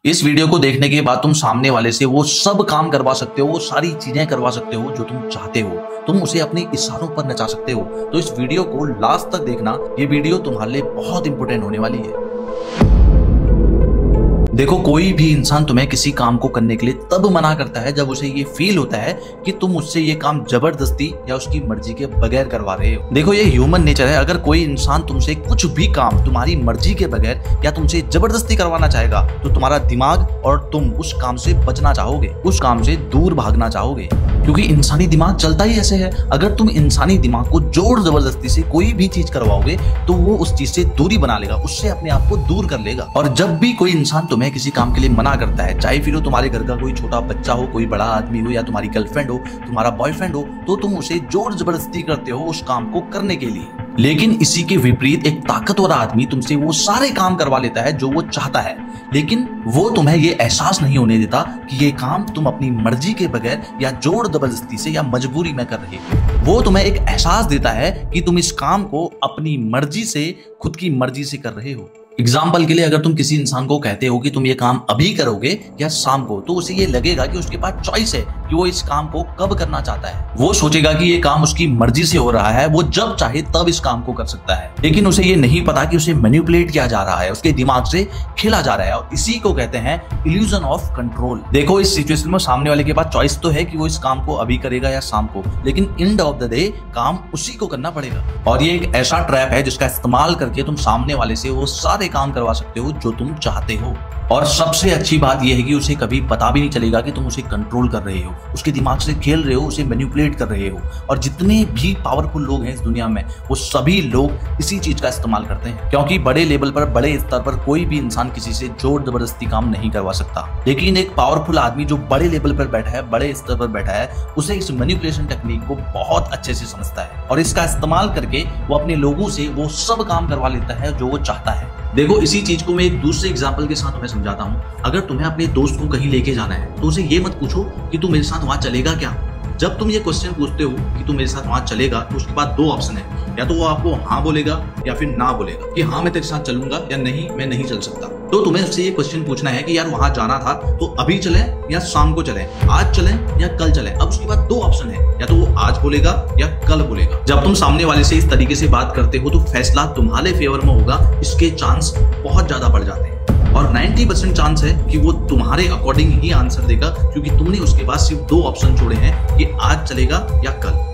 इस वीडियो को देखने के बाद तुम सामने वाले से वो सब काम करवा सकते हो, वो सारी चीजें करवा सकते हो जो तुम चाहते हो। तुम उसे अपने इशारों पर नचा सकते हो। तो इस वीडियो को लास्ट तक देखना, ये वीडियो तुम्हारे लिए बहुत इंपॉर्टेंट होने वाली है। देखो, कोई भी इंसान तुम्हें किसी काम को करने के लिए तब मना करता है जब उसे ये फील होता है कि तुम उससे ये काम जबरदस्ती या उसकी मर्जी के बगैर करवा रहे हो। देखो, ये ह्यूमन नेचर है। अगर कोई इंसान तुमसे कुछ भी काम तुम्हारी मर्जी के बगैर या तुमसे जबरदस्ती करवाना चाहेगा तो तुम्हारा दिमाग और तुम उस काम से बचना चाहोगे, उस काम से दूर भागना चाहोगे, क्योंकि इंसानी दिमाग चलता ही ऐसे है। अगर तुम इंसानी दिमाग को जोर जबरदस्ती से कोई भी चीज करवाओगे तो वो उस चीज से दूरी बना लेगा, उससे अपने आप को दूर कर लेगा। और जब भी कोई इंसान तुम्हें किसी काम के लिए मना करता है, चाहे फिर वो तुम्हारे घर का कोई छोटा बच्चा हो, कोई बड़ा आदमी हो, या तुम्हारी गर्लफ्रेंड हो, तुम्हारा बॉयफ्रेंड हो, तो तुम उसे जोर जबरदस्ती करते हो उस काम को करने के लिए। लेकिन इसी के विपरीत एक ताकतवर आदमी तुमसे वो सारे काम करवा लेता है जो वो चाहता है, लेकिन वो तुम्हें ये एहसास नहीं होने देता कि ये काम तुम अपनी मर्जी के बगैर या जोर जबरदस्ती से या मजबूरी में कर रहे हो। वो तुम्हें एक एहसास देता है कि तुम इस काम को अपनी मर्जी से, खुद की मर्जी से कर रहे हो। एग्जाम्पल के लिए, अगर तुम किसी इंसान को कहते हो कि तुम ये काम अभी करोगे या शाम को, तो उसे ये लगेगा कि उसके पास चॉइस है कि वो इस काम को कब करना चाहता है। वो सोचेगा कि ये काम उसकी मर्जी से हो रहा है, वो जब चाहे तब इस काम को कर सकता है। लेकिन उसे ये नहीं पता कि उसे मैनिपुलेट किया जा रहा है, उसके दिमाग से खेला जा रहा है, और इसी को कहते हैं इल्यूजन ऑफ कंट्रोल। देखो, इस सिचुएशन में सामने वाले के पास चॉइस तो है कि वो इस काम को अभी करेगा या शाम को, लेकिन एंड ऑफ द डे काम उसी को करना पड़ेगा। और ये एक ऐसा ट्रैप है जिसका इस्तेमाल करके तुम सामने वाले से वो सारे काम करवा सकते हो जो तुम चाहते हो। और सबसे अच्छी बात यह है कि उसे कभी पता भी नहीं चलेगा कि तुम उसे कंट्रोल कर रहे हो, उसके दिमाग से खेल रहे हो, उसे मैनिपुलेट कर रहे हो। और जितने भी पावरफुल लोग हैं इस दुनिया में, वो सभी लोग इसी चीज का इस्तेमाल करते हैं, क्योंकि बड़े लेवल पर, बड़े स्तर पर कोई भी इंसान किसी से जोर जबरदस्ती काम नहीं करवा सकता। लेकिन एक पावरफुल आदमी जो बड़े लेवल पर बैठा है, बड़े स्तर पर बैठा है, उसे इस मैनिपुलेशन टेक्निक को बहुत अच्छे से समझता है, और इसका इस्तेमाल करके वो अपने लोगों से वो सब काम करवा लेता है जो वो चाहता है। देखो, इसी चीज को मैं एक दूसरे एग्जांपल के साथ तुम्हें समझाता हूँ। अगर तुम्हें अपने दोस्त को कहीं लेके जाना है तो उसे ये मत पूछो कि तू मेरे साथ वहां चलेगा क्या। जब तुम ये क्वेश्चन पूछते हो कि तू मेरे साथ वहां चलेगा, तो उसके बाद दो ऑप्शन है, या तो वो आपको हाँ बोलेगा या फिर ना बोलेगा कि हाँ मैं तेरे साथ चलूंगा, या नहीं मैं नहीं चल सकता। तो तुम्हें उससे ये क्वेश्चन पूछना है कि यार वहां जाना था तो अभी चले या शाम को चले, आज चले या कल चले। अब उसके बाद दो ऑप्शन है, या तो वो आज बोलेगा या कल बोलेगा। जब तुम सामने वाले से इस तरीके से बात करते हो तो फैसला तुम्हारे फेवर में होगा, इसके चांस बहुत ज्यादा बढ़ जाते हैं। और 90% चांस है कि वो तुम्हारे अकॉर्डिंग ही आंसर देगा, क्योंकि तुमने उसके पास सिर्फ दो ऑप्शन छोड़े हैं कि आज चलेगा या कल।